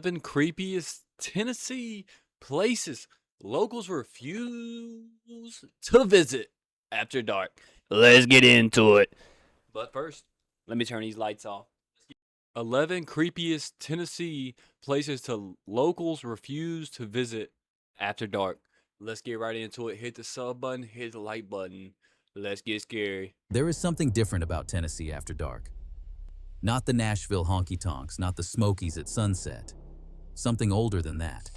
11 creepiest Tennessee places locals refuse to visit after dark. Let's get into it. But first, let me turn these lights off. 11 creepiest Tennessee places to locals refuse to visit after dark. Let's get right into it. Hit the sub button, hit the like button. Let's get scary. There is something different about Tennessee after dark. Not the Nashville honky-tonks, not the Smokies at sunset. Something older than that.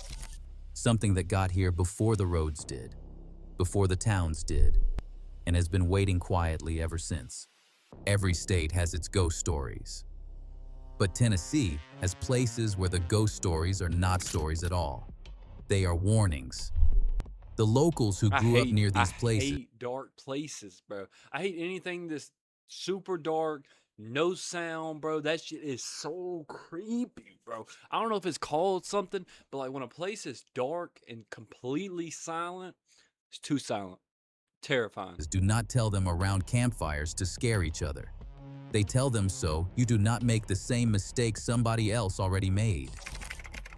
Something that got here before the roads did, before the towns did, and has been waiting quietly ever since. Every state has its ghost stories. But Tennessee has places where the ghost stories are not stories at all. They are warnings. The locals who grew up near these places. I hate dark places, bro. I hate anything that's super dark, no sound, bro. That shit is so creepy, bro. I don't know if it's called something, but like when a place is dark and completely silent, it's too silent. Terrifying. Do not tell them around campfires to scare each other. They tell them so you do not make the same mistake somebody else already made.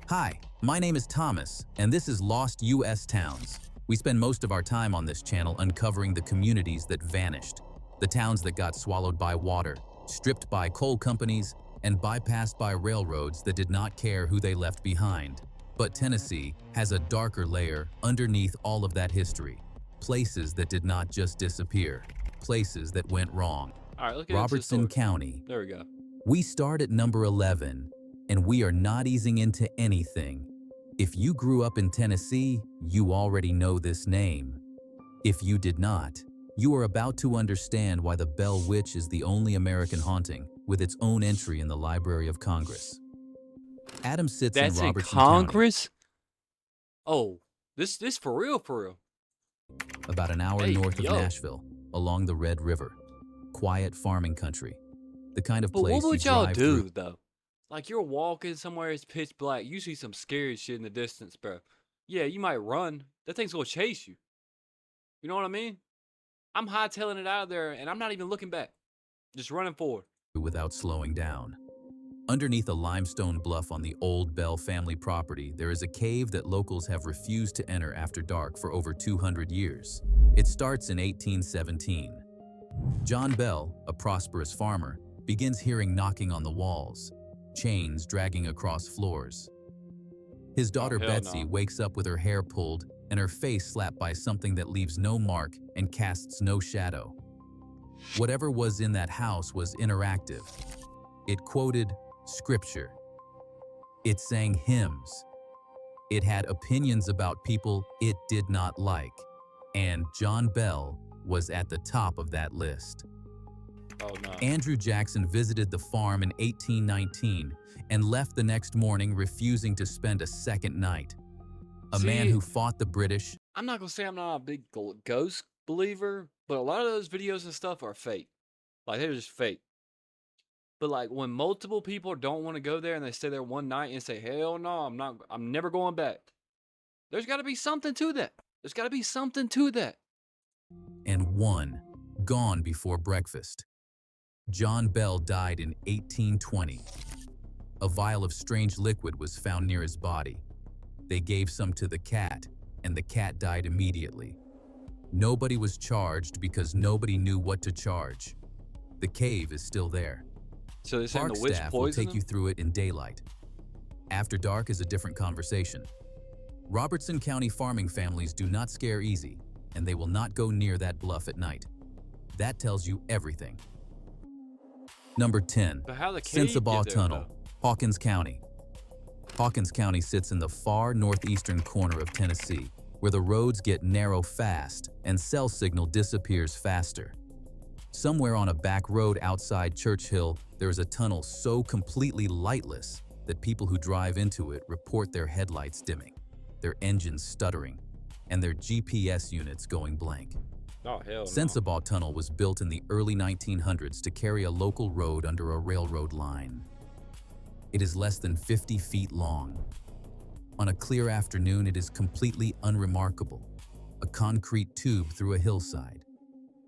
Hi, my name is Thomas, and this is Lost U.S. Towns. We spend most of our time on this channel uncovering the communities that vanished, the towns that got swallowed by water, stripped by coal companies, and bypassed by railroads that did not care who they left behind. But Tennessee has a darker layer underneath all of that history. Places that did not just disappear, places that went wrong. All right, look at Robertson County. There we go. We start at number 11, and we are not easing into anything. If you grew up in Tennessee, you already know this name. If you did not, you are about to understand why the Bell Witch is the only American haunting with its own entry in the Library of Congress. Adam sits in Robertson Congress? County. Oh, this for real, for real. About an hour north of Nashville, along the Red River. Quiet farming country. The kind of place what would you y'all drive do, through. though? Like, you're walking somewhere, it's pitch black. You see some scary shit in the distance, bro. Yeah, you might run. That thing's gonna chase you. You know what I mean? I'm hightailing it out of there, and I'm not even looking back. Just running forward. Without slowing down. Underneath a limestone bluff on the old Bell family property, there is a cave that locals have refused to enter after dark for over 200 years. It starts in 1817. John Bell, a prosperous farmer, begins hearing knocking on the walls, chains dragging across floors. His daughter Betsy wakes up with her hair pulled and her face slapped by something that leaves no mark and casts no shadow. Whatever was in that house was interactive. It quoted scripture. It sang hymns. It had opinions about people it did not like. And John Bell was at the top of that list. Oh, no. Andrew Jackson visited the farm in 1819 and left the next morning refusing to spend a second night. A man who fought the British. I'm not gonna say I'm not a big ghost believer, but a lot of those videos and stuff are fake. Like, they're just fake. But like when multiple people don't want to go there and they stay there one night and say, hell no, I'm never going back. There's gotta be something to that. There's gotta be something to that. And one gone before breakfast. John Bell died in 1820. A vial of strange liquid was found near his body. They gave some to the cat, and the cat died immediately. Nobody was charged because nobody knew what to charge. The cave is still there. So they're saying Park the witch staff will poisoned take you through it in daylight. After dark is a different conversation. Robertson County farming families do not scare easy, and they will not go near that bluff at night. That tells you everything. Number 10, Sensabaugh Tunnel, Hawkins County. Hawkins County sits in the far northeastern corner of Tennessee, where the roads get narrow fast and cell signal disappears faster. Somewhere on a back road outside Churchill, there is a tunnel so completely lightless that people who drive into it report their headlights dimming, their engines stuttering, and their GPS units going blank. Oh, hell no. Sensabaugh Tunnel was built in the early 1900s to carry a local road under a railroad line. It is less than 50 feet long. On a clear afternoon, it is completely unremarkable, a concrete tube through a hillside.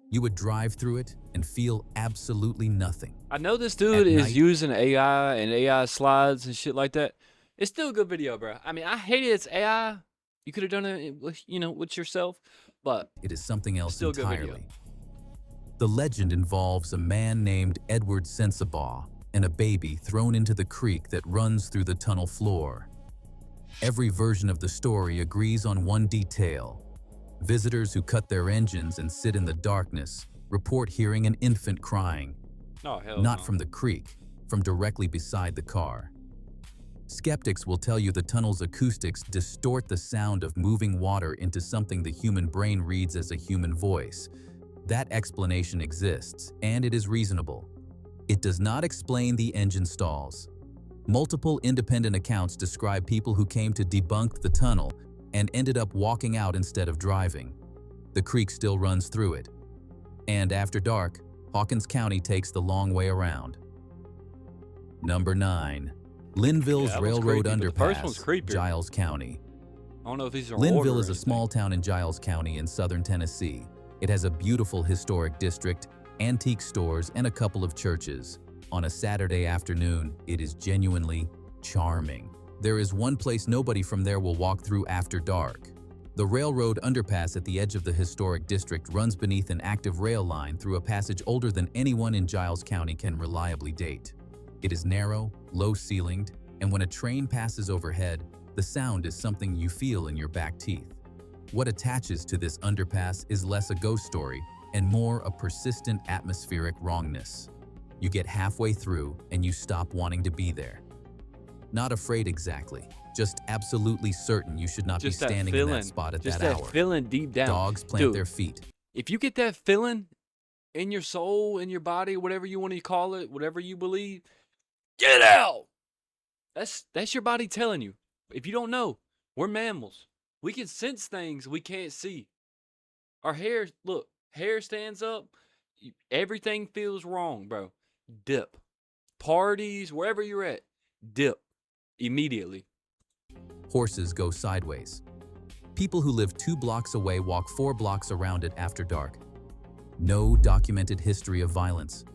You would drive through it and feel absolutely nothing. I know this dude is using AI and AI slides and shit like that. It's still a good video, bro. I mean, I hated its AI. You could have done it with, with yourself, but It is something else still a good video. entirely. The legend involves a man named Edward Sensabaugh and a baby thrown into the creek that runs through the tunnel floor. Every version of the story agrees on one detail. Visitors who cut their engines and sit in the darkness report hearing an infant crying, Oh, hell not no. from the creek, from directly beside the car. Skeptics will tell you the tunnel's acoustics distort the sound of moving water into something the human brain reads as a human voice. That explanation exists, and it is reasonable. It does not explain the engine stalls. Multiple independent accounts describe people who came to debunk the tunnel and ended up walking out instead of driving. The creek still runs through it. And after dark, Hawkins County takes the long way around. Number 9. Linville's that one's Railroad creepy, but the first one's Underpass, creepier. Giles County. I don't know if these are Linville order is or a small anything. town in Giles County in southern Tennessee. It has a beautiful historic district, antique stores, and a couple of churches. On a Saturday afternoon, it is genuinely charming. There is one place nobody from there will walk through after dark. The railroad underpass at the edge of the historic district runs beneath an active rail line through a passage older than anyone in Giles County can reliably date. It is narrow, low-ceilinged, and when a train passes overhead, the sound is something you feel in your back teeth. What attaches to this underpass is less a ghost story and more a persistent atmospheric wrongness. You get halfway through and you stop wanting to be there. Not afraid exactly, just absolutely certain you should not Just be that standing in feeling. that spot at Just that that hour. feeling deep down. Dogs plant Dude, their feet. if you get that feeling in your soul, in your body, whatever you want to call it, whatever you believe, get out. That's your body telling you. If you don't know, we're mammals. We can sense things we can't see. Our hair, look, hair stands up. Everything feels wrong, bro. Dip. Parties, wherever you're at, dip immediately. Horses go sideways. People who live 2 blocks away walk 4 blocks around it after dark. No documented history of violence.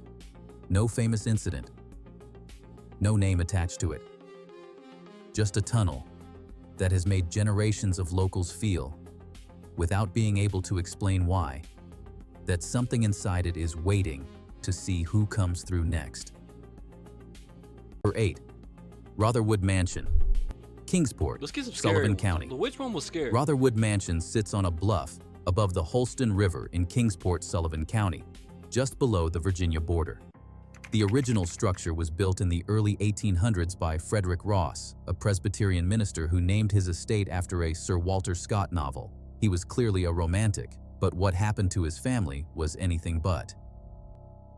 No famous incident. No name attached to it. Just a tunnel that has made generations of locals feel, without being able to explain why, that something inside it is waiting to see who comes through next. Number 8. Rotherwood Mansion, Kingsport, Let's get some scary Sullivan ones. County. Which one was scary? Rotherwood Mansion sits on a bluff above the Holston River in Kingsport, Sullivan County, just below the Virginia border. The original structure was built in the early 1800s by Frederick Ross, a Presbyterian minister who named his estate after a Sir Walter Scott novel. He was clearly a romantic, but what happened to his family was anything but.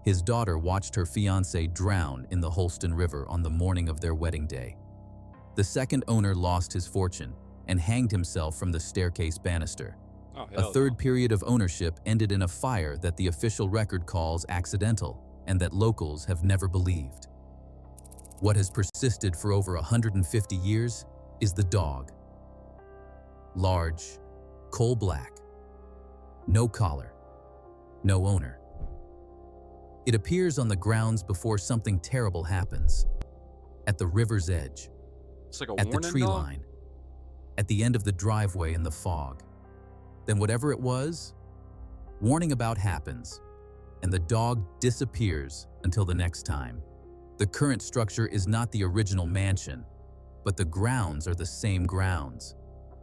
His daughter watched her fiancé drown in the Holston River on the morning of their wedding day. The second owner lost his fortune and hanged himself from the staircase banister. Oh, A hell third no. period of ownership ended in a fire that the official record calls accidental and that locals have never believed. What has persisted for over 150 years is the dog. Large, coal black, no collar, no owner. It appears on the grounds before something terrible happens. At the river's edge, It's like a at the warning tree dog. line, at the end of the driveway in the fog. Then whatever it was, warning about happens, and the dog disappears until the next time. The current structure is not the original mansion, but the grounds are the same grounds.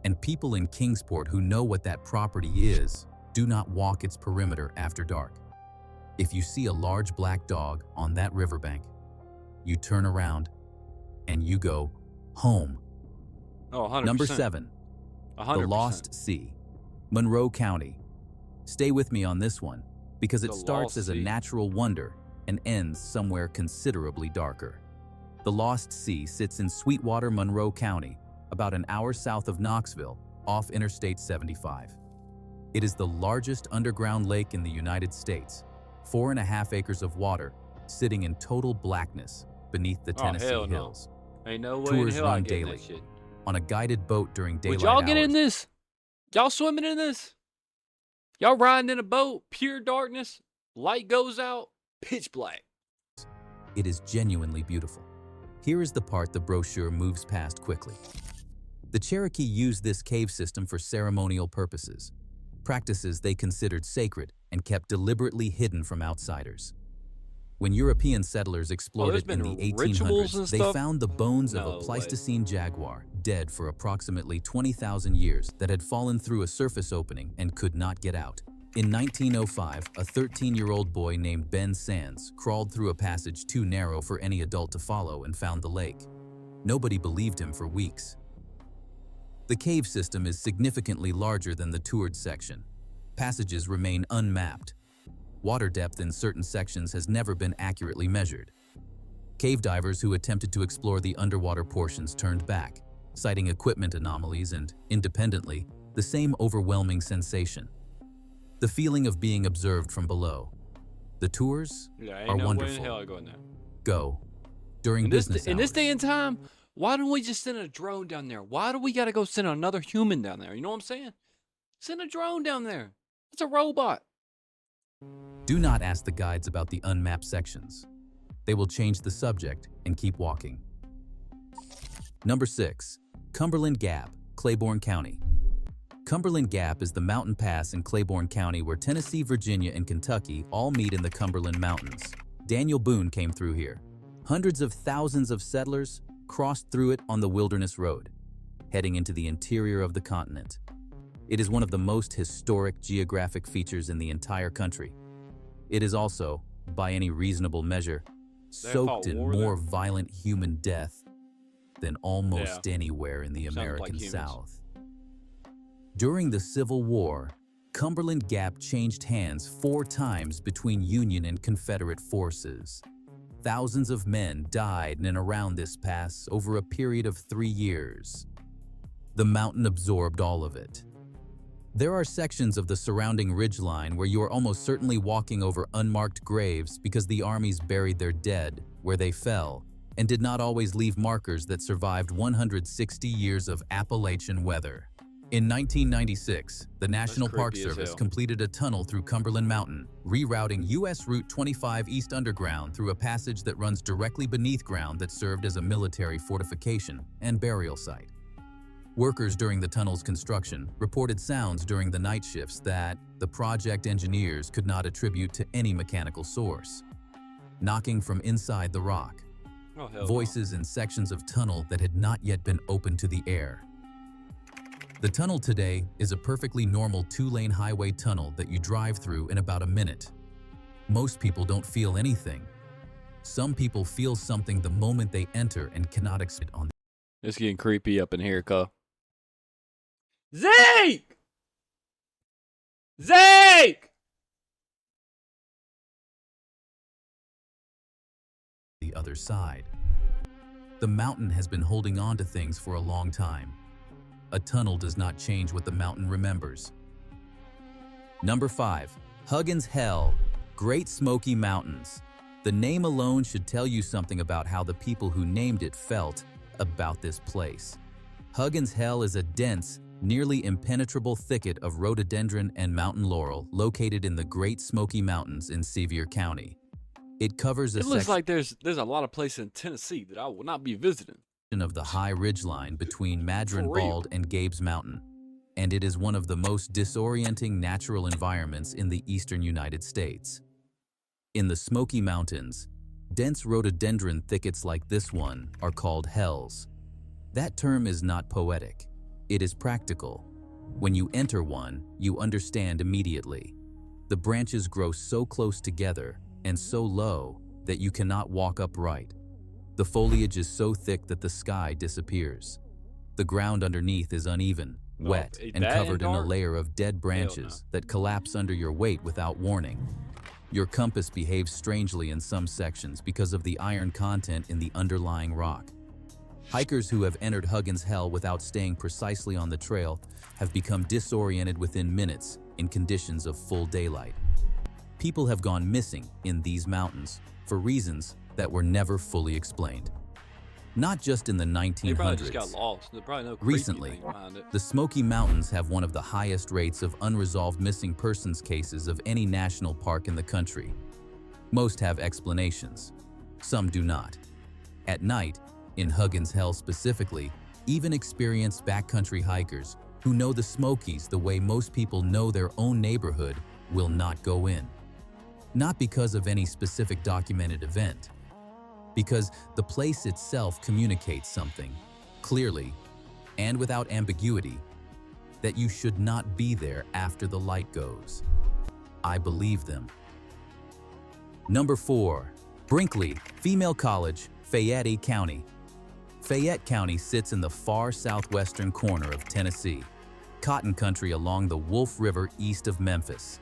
And people in Kingsport who know what that property is do not walk its perimeter after dark. If you see a large black dog on that riverbank, you turn around and you go home. Oh, 100%. Number 7. 100%. The Lost Sea, Monroe County. Stay with me on this one, because it The starts Lost as a Sea. natural wonder and ends somewhere considerably darker. The Lost Sea sits in Sweetwater, Monroe County, about an hour south of Knoxville, off Interstate 75. It is the largest underground lake in the United States, 4.5 acres of water, sitting in total blackness beneath the Oh, Tennessee hell no. hills. Ain't no way in Tours hell I run get in daily. that shit. On a guided boat during daylight Would y'all get in hours. this? Y'all swimming in this? Y'all riding in a boat, pure darkness, light goes out, pitch black. It is genuinely beautiful. Here is the part the brochure moves past quickly. The Cherokee used this cave system for ceremonial purposes, practices they considered sacred and kept deliberately hidden from outsiders. When European settlers explored it in the rituals 1800s, and they stuff? found the bones of No a way. Pleistocene jaguar, dead for approximately 20,000 years, that had fallen through a surface opening and could not get out. In 1905, a 13-year-old boy named Ben Sands crawled through a passage too narrow for any adult to follow and found the lake. Nobody believed him for weeks. The cave system is significantly larger than the toured section. Passages remain unmapped. Water depth in certain sections has never been accurately measured. Cave divers who attempted to explore the underwater portions turned back, citing equipment anomalies and, independently, the same overwhelming sensation. The feeling of being observed from below. The tours are wonderful. Hell I go in there. Go. During business In this hours. day and time, why don't we just send a drone down there? Why do we gotta go send another human down there? You know what I'm saying? Send a drone down there. It's a robot. Do not ask the guides about the unmapped sections. They will change the subject and keep walking. Number 6. Cumberland Gap, Claiborne County. Cumberland Gap is the mountain pass in Claiborne County where Tennessee, Virginia, and Kentucky all meet in the Cumberland Mountains. Daniel Boone came through here. Hundreds of thousands of settlers crossed through it on the Wilderness Road, heading into the interior of the continent. It is one of the most historic geographic features in the entire country. It is also, by any reasonable measure, soaked in more violent human death than almost anywhere in the American South. During the Civil War, Cumberland Gap changed hands 4 times between Union and Confederate forces. Thousands of men died in and around this pass over a period of 3 years. The mountain absorbed all of it. There are sections of the surrounding ridgeline where you are almost certainly walking over unmarked graves because the armies buried their dead where they fell and did not always leave markers that survived 160 years of Appalachian weather. In 1996, the National Park Service completed a tunnel through Cumberland Mountain, rerouting U.S. Route 25 East Underground through a passage that runs directly beneath ground that served as a military fortification and burial site. Workers during the tunnel's construction reported sounds during the night shifts that the project engineers could not attribute to any mechanical source. Knocking from inside the rock. Voices in sections of tunnel that had not yet been opened to the air. The tunnel today is a perfectly normal 2-lane highway tunnel that you drive through in about a minute. Most people don't feel anything. Some people feel something the moment they enter and cannot explain on. It's getting creepy up in here, cuh. Zeke! Zeke! The other side. The mountain has been holding on to things for a long time. A tunnel does not change what the mountain remembers. Number 5. Huggins Hell, Great Smoky Mountains. The name alone should tell you something about how the people who named it felt about this place. Huggins Hell is a dense, nearly impenetrable thicket of rhododendron and mountain laurel located in the Great Smoky Mountains in Sevier County. It covers a It looks section like there's a lot of places in Tennessee that I will not be visiting. of the high ridgeline between Madron For real. Bald and Gabes Mountain, and it is one of the most disorienting natural environments in the eastern United States. In the Smoky Mountains, dense rhododendron thickets like this one are called hells. That term is not poetic. It is practical. When you enter one, you understand immediately. The branches grow so close together and so low that you cannot walk upright. The foliage is so thick that the sky disappears. The ground underneath is uneven, wet, and covered in a layer of dead branches that collapse under your weight without warning. Your compass behaves strangely in some sections because of the iron content in the underlying rock. Hikers who have entered Huggins Hell without staying precisely on the trail have become disoriented within minutes in conditions of full daylight. People have gone missing in these mountains for reasons that were never fully explained. Not just in the They probably just 1900s. got lost. There's probably no creepy Recently, thing behind it. the Smoky Mountains have one of the highest rates of unresolved missing persons cases of any national park in the country. Most have explanations. Some do not. At night, In Huggins Hell specifically, even experienced backcountry hikers who know the Smokies the way most people know their own neighborhood will not go in. Not because of any specific documented event, because the place itself communicates something, clearly and without ambiguity, that you should not be there after the light goes. I believe them. Number 4. Brinkley Female College, Fayette County. Fayette County sits in the far southwestern corner of Tennessee, cotton country along the Wolf River east of Memphis.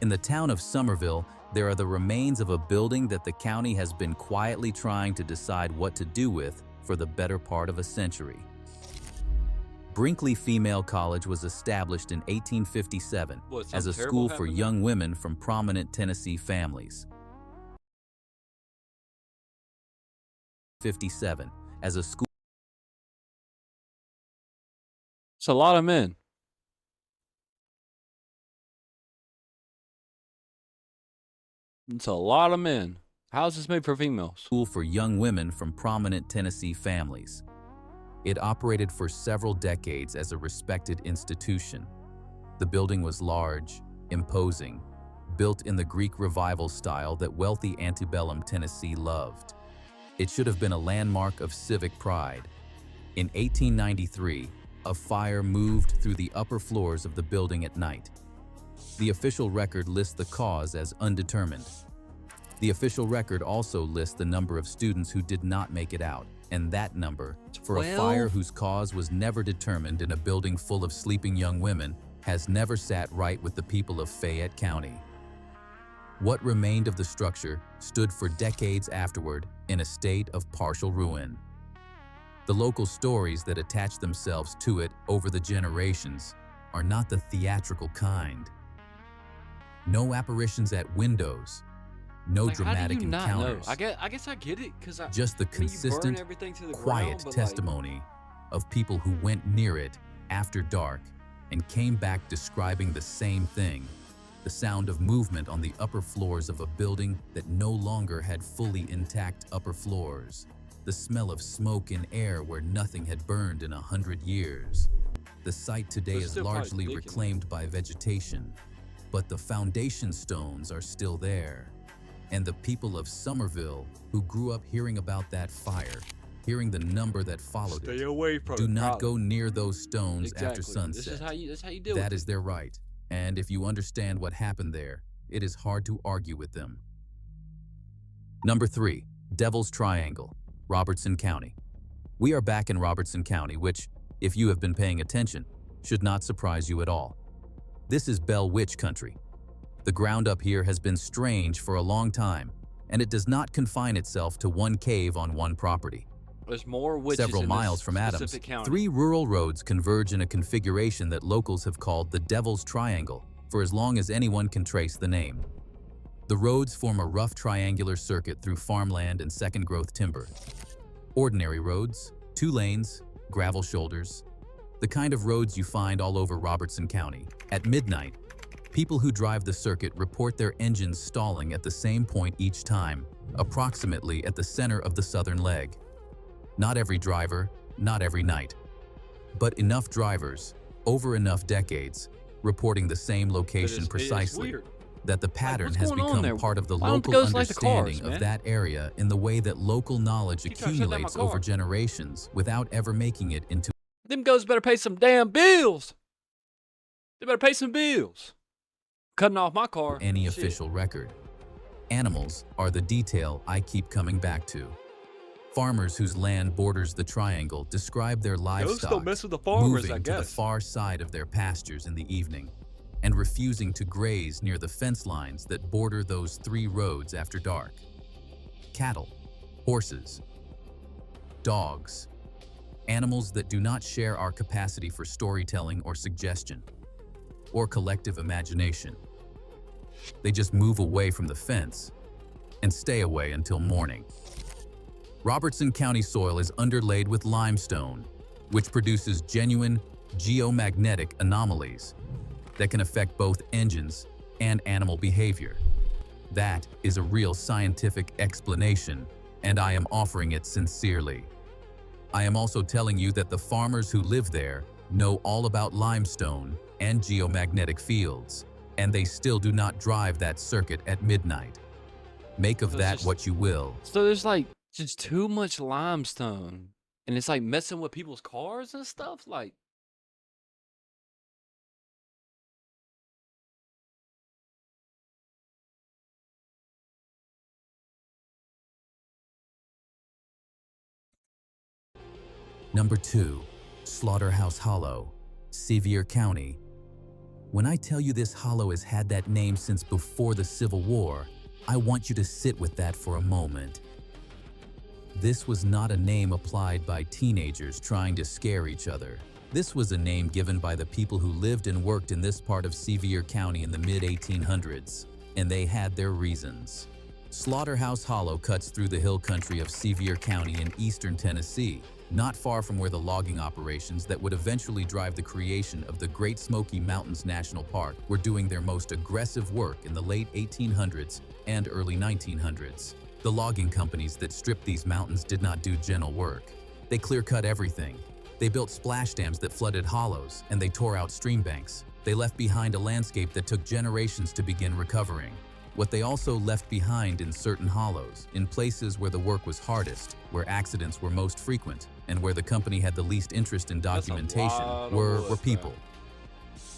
In the town of Somerville, there are the remains of a building that the county has been quietly trying to decide what to do with for the better part of a century. Brinkley Female College was established in 1857 as a school for young women from prominent Tennessee families. 57 as a school. It's a lot of men. It's a lot of men. How is this made for females? School for young women from prominent Tennessee families. It operated for several decades as a respected institution. The building was large, imposing, built in the Greek Revival style that wealthy antebellum Tennessee loved. It should have been a landmark of civic pride. In 1893, a fire moved through the upper floors of the building at night. The official record lists the cause as undetermined. The official record also lists the number of students who did not make it out, and that number, for a fire whose cause was never determined in a building full of sleeping young women, has never sat right with the people of Fayette County. What remained of the structure stood for decades afterward in a state of partial ruin. The local stories that attach themselves to it over the generations are not the theatrical kind. No apparitions at windows, no dramatic encounters. I guess I get it, because just the consistent, quiet testimony of people who went near it after dark and came back describing the same thing. The sound of movement on the upper floors of a building that no longer had fully intact upper floors. The smell of smoke in air where nothing had burned in 100 years. The site today is largely reclaimed by vegetation, but the foundation stones are still there. And the people of Somerville, who grew up hearing about that fire, hearing the number that followed it, do not go near those stones after sunset. This is how you deal That with is their right. And if you understand what happened there, it is hard to argue with them. Number 3. Devil's Triangle, Robertson County. We are back in Robertson County, which, if you have been paying attention, should not surprise you at all. This is Bell Witch country. The ground up here has been strange for a long time, and it does not confine itself to one cave on one property. There's more witches Several miles from Adams, 3 rural roads converge in a configuration that locals have called the Devil's Triangle for as long as anyone can trace the name. The roads form a rough triangular circuit through farmland and second-growth timber. Ordinary roads, 2 lanes, gravel shoulders, the kind of roads you find all over Robertson County. At midnight, people who drive the circuit report their engines stalling at the same point each time, approximately at the center of the southern leg. Not every driver, not every night, but enough drivers, over enough decades, reporting the same location precisely, that the pattern has become part of the local understanding of that area in the way that local knowledge accumulates over generations without ever making it into. Them goes better pay some damn bills. They better pay some bills. Cutting off my car. Any official record. Animals are the detail I keep coming back to. Farmers whose land borders the triangle describe their livestock moving to the far side of their pastures in the evening and refusing to graze near the fence lines that border those 3 roads after dark. Cattle, horses, dogs, animals that do not share our capacity for storytelling or suggestion, or collective imagination. They just move away from the fence and stay away until morning. Robertson County soil is underlaid with limestone, which produces genuine geomagnetic anomalies that can affect both engines and animal behavior. That is a real scientific explanation, and I am offering it sincerely. I am also telling you that the farmers who live there know all about limestone and geomagnetic fields, and they still do not drive that circuit at midnight. Make of So it's that just what you will. so there's like just too much limestone, and it's like messing with people's cars and stuff. Like, Number 2. Slaughterhouse Hollow, Sevier County. When I tell you this hollow has had that name since before the Civil War, I want you to sit with that for a moment. This was not a name applied by teenagers trying to scare each other. This was a name given by the people who lived and worked in this part of Sevier County in the mid-1800s, and they had their reasons. Slaughterhouse Hollow cuts through the hill country of Sevier County in eastern Tennessee, not far from where the logging operations that would eventually drive the creation of the Great Smoky Mountains National Park were doing their most aggressive work in the late 1800s and early 1900s. The logging companies that stripped these mountains did not do gentle work. They clear-cut everything. They built splash dams that flooded hollows, and they tore out stream banks. They left behind a landscape that took generations to begin recovering. What they also left behind in certain hollows, in places where the work was hardest, where accidents were most frequent, and where the company had the least interest in that's a documentation, lot of were wood, people. man.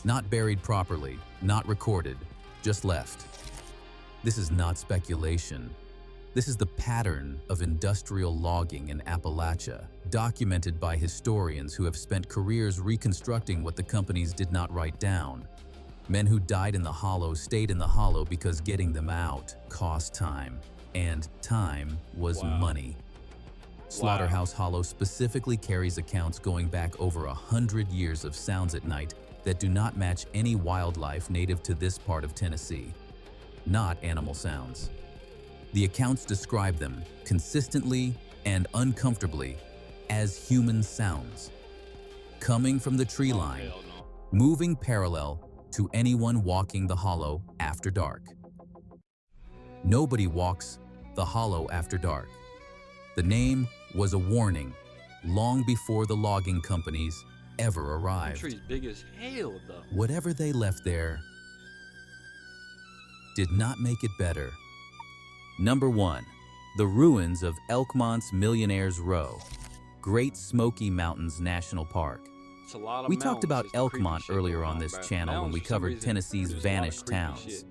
Not buried properly, not recorded, just left. This is not speculation. This is the pattern of industrial logging in Appalachia, documented by historians who have spent careers reconstructing what the companies did not write down. Men who died in the hollow stayed in the hollow because getting them out cost time, and time was Wow. money. Slaughterhouse Hollow specifically carries accounts going back over 100 years of sounds at night that do not match any wildlife native to this part of Tennessee. Not animal sounds. The accounts describe them consistently and uncomfortably as human sounds, coming from the tree Oh, line, hell no. moving parallel to anyone walking the hollow after dark. Nobody walks the hollow after dark. The name was a warning long before the logging companies ever That arrived. tree's big as hell, though. Whatever they left there did not make it better. Number 1. The ruins of Elkmont's Millionaire's Row, Great Smoky Mountains National Park. It's a lot of We talked about mountains. It's creepy Elkmont shit earlier going on this bro. channel when Mountains, we for some covered reason, Tennessee's produce a lot of vanished creepy towns. shit.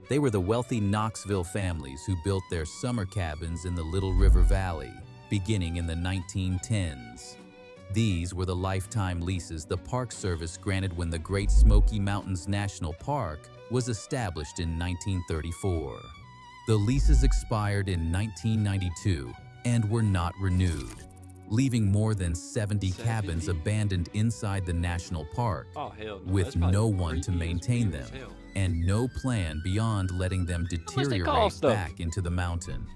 They were the wealthy Knoxville families who built their summer cabins in the Little River Valley, beginning in the 1910s. These were the lifetime leases the Park Service granted when the Great Smoky Mountains National Park was established in 1934. The leases expired in 1992 and were not renewed, leaving more than 70 cabins 70? abandoned inside the national park, Oh, hell no. with That's probably no one to creepy as maintain weird as them, hell. and no plan beyond letting them much they deteriorate cost, though? back into the mountain.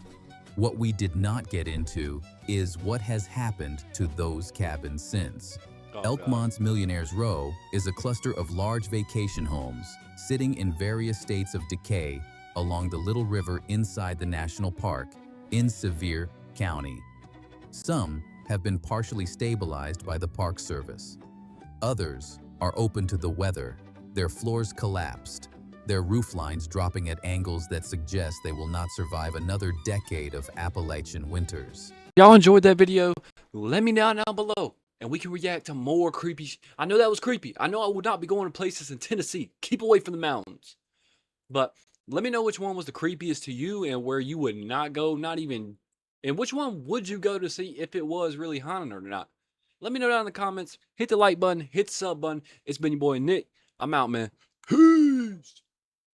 What we did not get into is what has happened to those cabins since. Oh, Elkmont's Millionaire's Row is a cluster of large vacation homes sitting in various states of decay along the Little River inside the national park in Sevier County. Some have been partially stabilized by the Park Service. Others are open to the weather, their floors collapsed, their roof lines dropping at angles that suggest they will not survive another decade of Appalachian winters. Y'all enjoyed that video? Let me know down below, and we can react to more creepy I know that was creepy. I know I would not be going to places in Tennessee. Keep away from the mountains. But let me know which one was the creepiest to you and where you would not go, not even... And which one would you go to see if it was really haunted or not? Let me know down in the comments. Hit the like button. Hit the sub button. It's been your boy Nick. I'm out, man. Peace.